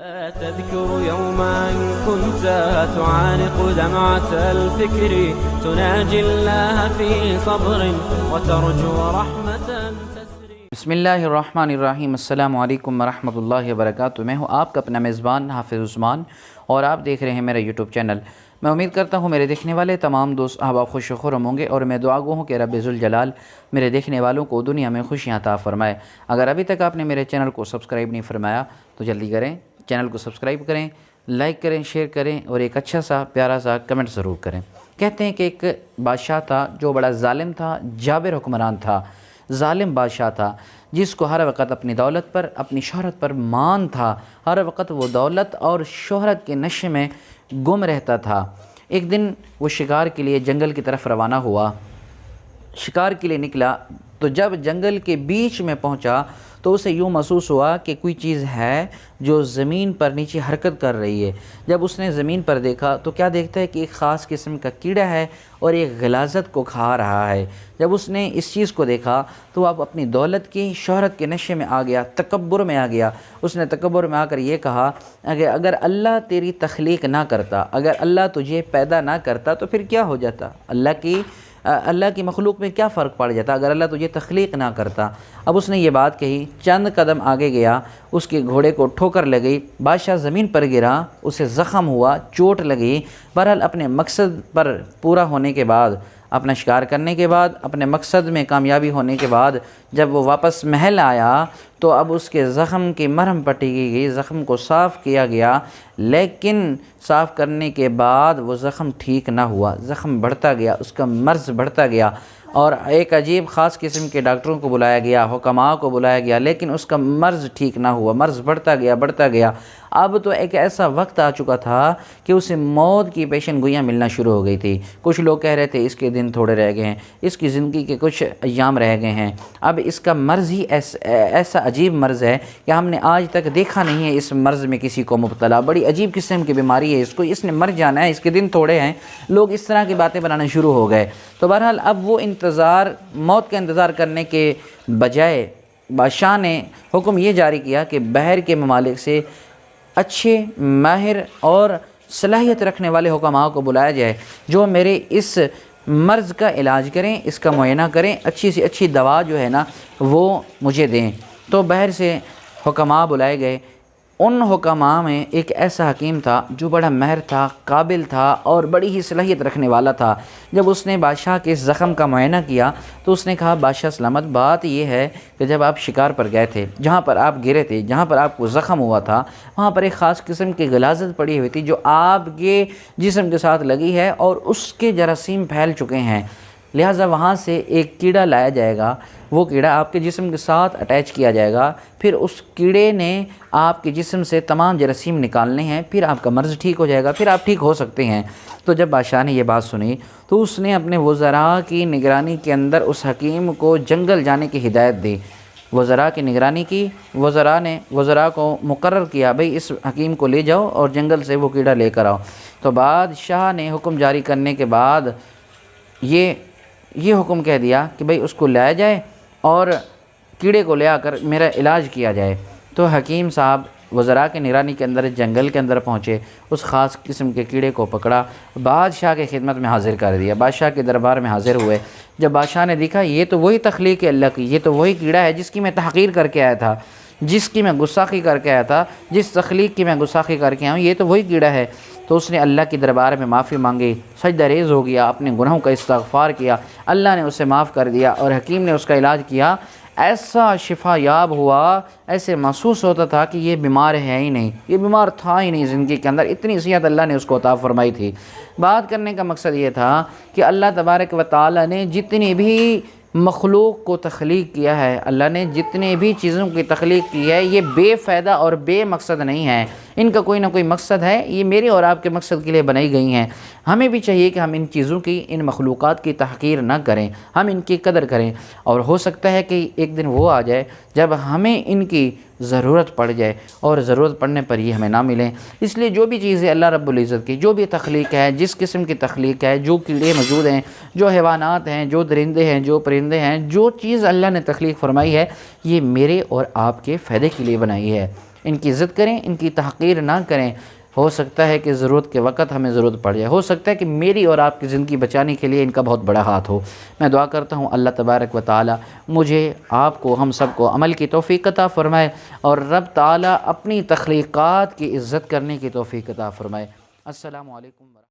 تذكر يوما كنت تعانق دمعة الفكر تناجي الله في صبر وترجو رحمة تسري. بسم اللہ الرحمن الرحیم. السلام علیکم ورحمۃ اللہ وبرکاتہ. میں ہوں آپ کا اپنا میزبان حافظ عثمان اور آپ دیکھ رہے ہیں میرا یوٹیوب چینل. میں امید کرتا ہوں میرے دیکھنے والے تمام دوست احباب خوش و خرم ہوں گے اور میں دعا گو ہوں کہ رب ذوالجلال میرے دیکھنے والوں کو دنیا میں خوشیاں عطا فرمائے. اگر ابھی تک آپ نے میرے چینل کو سبسکرائب نہیں فرمایا تو جلدی کریں، چینل کو سبسکرائب کریں، لائک کریں، شیئر کریں اور ایک اچھا سا پیارا سا کمنٹ ضرور کریں. کہتے ہیں کہ ایک بادشاہ تھا جو بڑا ظالم تھا، جابر حکمران تھا، ظالم بادشاہ تھا، جس کو ہر وقت اپنی دولت پر، اپنی شہرت پر مان تھا. ہر وقت وہ دولت اور شہرت کے نشے میں گم رہتا تھا. ایک دن وہ شکار کے لیے جنگل کی طرف روانہ ہوا. شکار کے لیے نکلا تو جب جنگل کے بیچ میں پہنچا تو اسے یوں محسوس ہوا کہ کوئی چیز ہے جو زمین پر نیچے حرکت کر رہی ہے. جب اس نے زمین پر دیکھا تو کیا دیکھتا ہے کہ ایک خاص قسم کا کیڑا ہے اور ایک غلاظت کو کھا رہا ہے. جب اس نے اس چیز کو دیکھا تو اب اپنی دولت کی، شہرت کے نشے میں آ گیا، تکبر میں آ گیا. اس نے تکبر میں آ کر یہ کہا اگر اللہ تیری تخلیق نہ کرتا، اگر اللہ تجھے پیدا نہ کرتا تو پھر کیا ہو جاتا؟ اللہ کی مخلوق میں کیا فرق پڑ جاتا اگر اللہ تجھے تخلیق نہ کرتا؟ اب اس نے یہ بات کہی، چند قدم آگے گیا، اس کے گھوڑے کو ٹھوکر لگی، بادشاہ زمین پر گرا، اسے زخم ہوا، چوٹ لگی. بہرحال اپنے مقصد پر پورا ہونے کے بعد، اپنا شکار کرنے کے بعد، اپنے مقصد میں کامیابی ہونے کے بعد جب وہ واپس محل آیا تو اب اس کے زخم کی مرہم پٹی کی گئی، زخم کو صاف کیا گیا، لیکن صاف کرنے کے بعد وہ زخم ٹھیک نہ ہوا. زخم بڑھتا گیا، اس کا مرض بڑھتا گیا اور ایک عجیب خاص قسم کے ڈاکٹروں کو بلایا گیا، حکماء کو بلایا گیا، لیکن اس کا مرض ٹھیک نہ ہوا. مرض بڑھتا گیا. اب تو ایک ایسا وقت آ چکا تھا کہ اسے موت کی پیشن گوئیاں ملنا شروع ہو گئی تھی. کچھ لوگ کہہ رہے تھے اس کے دن تھوڑے رہ گئے ہیں، اس کی زندگی کے کچھ ایام رہ گئے ہیں. اب اس کا مرض ہی ایسا عجیب مرض ہے کہ ہم نے آج تک دیکھا نہیں ہے اس مرض میں کسی کو مبتلا. بڑی عجیب قسم کی بیماری ہے اس نے مر جانا ہے، اس کے دن تھوڑے ہیں. لوگ اس طرح کی باتیں بنانا شروع ہو گئے. تو بہرحال اب وہ موت کا انتظار کرنے کے بجائے بادشاہ نے حکم یہ جاری کیا کہ باہر کے ممالک سے اچھے، ماہر اور صلاحیت رکھنے والے حکماء کو بلایا جائے جو میرے اس مرض کا علاج کریں، اس کا معائنہ کریں، اچھی سے اچھی دوا جو ہے نا وہ مجھے دیں. تو باہر سے حکماء بلائے گئے. ان حکماء میں ایک ایسا حکیم تھا جو بڑا ماہر تھا، قابل تھا اور بڑی ہی صلاحیت رکھنے والا تھا. جب اس نے بادشاہ کے اس زخم کا معائنہ کیا تو اس نے کہا بادشاہ سلامت، بات یہ ہے کہ جب آپ شکار پر گئے تھے، جہاں پر آپ گرے تھے، جہاں پر آپ کو زخم ہوا تھا، وہاں پر ایک خاص قسم کی غلاظت پڑی ہوئی تھی جو آپ کے جسم کے ساتھ لگی ہے اور اس کے جراثیم پھیل چکے ہیں. لہٰذا وہاں سے ایک کیڑا لایا جائے گا، وہ کیڑا آپ کے جسم کے ساتھ اٹیچ کیا جائے گا، پھر اس کیڑے نے آپ کے جسم سے تمام جراثیم نکالنے ہیں، پھر آپ کا مرض ٹھیک ہو جائے گا، پھر آپ ٹھیک ہو سکتے ہیں. تو جب بادشاہ نے یہ بات سنی تو اس نے اپنے وزراء کی نگرانی کے اندر اس حکیم کو جنگل جانے کی ہدایت دی. وزراء کی نگرانی کی، وزراء کو مقرر کیا بھئی اس حکیم کو لے جاؤ اور جنگل سے وہ کیڑا لے کر آؤ. تو بادشاہ نے حکم جاری کرنے کے بعد یہ حکم کہہ دیا کہ بھئی اس کو لایا جائے اور کیڑے کو لے آ کر میرا علاج کیا جائے. تو حکیم صاحب وزراء کے نگرانی کے اندر جنگل کے اندر پہنچے، اس خاص قسم کے کیڑے کو پکڑا، بادشاہ کے خدمت میں حاضر کر دیا، بادشاہ کے دربار میں حاضر ہوئے. جب بادشاہ نے دیکھا یہ تو وہی تخلیق ہے اللہ کی، یہ تو وہی کیڑا ہے جس کی میں تحقیر کر کے آیا تھا، جس کی میں گستاخی کر کے آیا تھا، جس تخلیق کی میں گستاخی کر کے آیا ہوں، یہ تو وہی کیڑا ہے. تو اس نے اللہ کی دربار میں معافی مانگی، سجدہ ریز ہو گیا، اپنے گناہوں کا استغفار کیا، اللہ نے اسے معاف کر دیا اور حکیم نے اس کا علاج کیا. ایسا شفا یاب ہوا، ایسے محسوس ہوتا تھا کہ یہ بیمار ہے ہی نہیں، یہ بیمار تھا ہی نہیں زندگی کے اندر. اتنی صحت اللہ نے اس کو عطا فرمائی تھی. بات کرنے کا مقصد یہ تھا کہ اللہ تبارک و تعالی نے جتنی بھی مخلوق کو تخلیق کیا ہے، اللہ نے جتنے بھی چیزوں کی تخلیق کی ہے، یہ بے فائدہ اور بے مقصد نہیں ہے. ان کا کوئی نہ کوئی مقصد ہے، یہ میرے اور آپ کے مقصد کے لیے بنائی گئی ہیں. ہمیں بھی چاہیے کہ ہم ان چیزوں کی، ان مخلوقات کی تحقیر نہ کریں، ہم ان کی قدر کریں. اور ہو سکتا ہے کہ ایک دن وہ آ جائے جب ہمیں ان کی ضرورت پڑ جائے اور ضرورت پڑنے پر یہ ہمیں نہ ملیں. اس لیے جو بھی چیزیں اللہ رب العزت کی، جو بھی تخلیق ہے، جس قسم کی تخلیق ہے، جو کیڑے موجود ہیں، جو حیوانات ہیں، جو درندے ہیں، جو پرندے ہیں، جو چیز اللہ نے تخلیق فرمائی ہے، یہ میرے اور آپ کے فائدے کے لیے بنائی ہے. ان کی عزت کریں، ان کی تحقیر نہ کریں۔ ہو سکتا ہے کہ ضرورت کے وقت ہمیں ضرورت پڑ جائے، ہو سکتا ہے کہ میری اور آپ کی زندگی بچانے کے لیے ان کا بہت بڑا ہاتھ ہو۔ میں دعا کرتا ہوں اللہ تبارک و تعالی مجھے، آپ کو، ہم سب کو عمل کی توفیق عطا فرمائے، اور رب تعالی اپنی تخلیقات کی عزت کرنے کی توفیق عطا فرمائے۔ السلام علیکم۔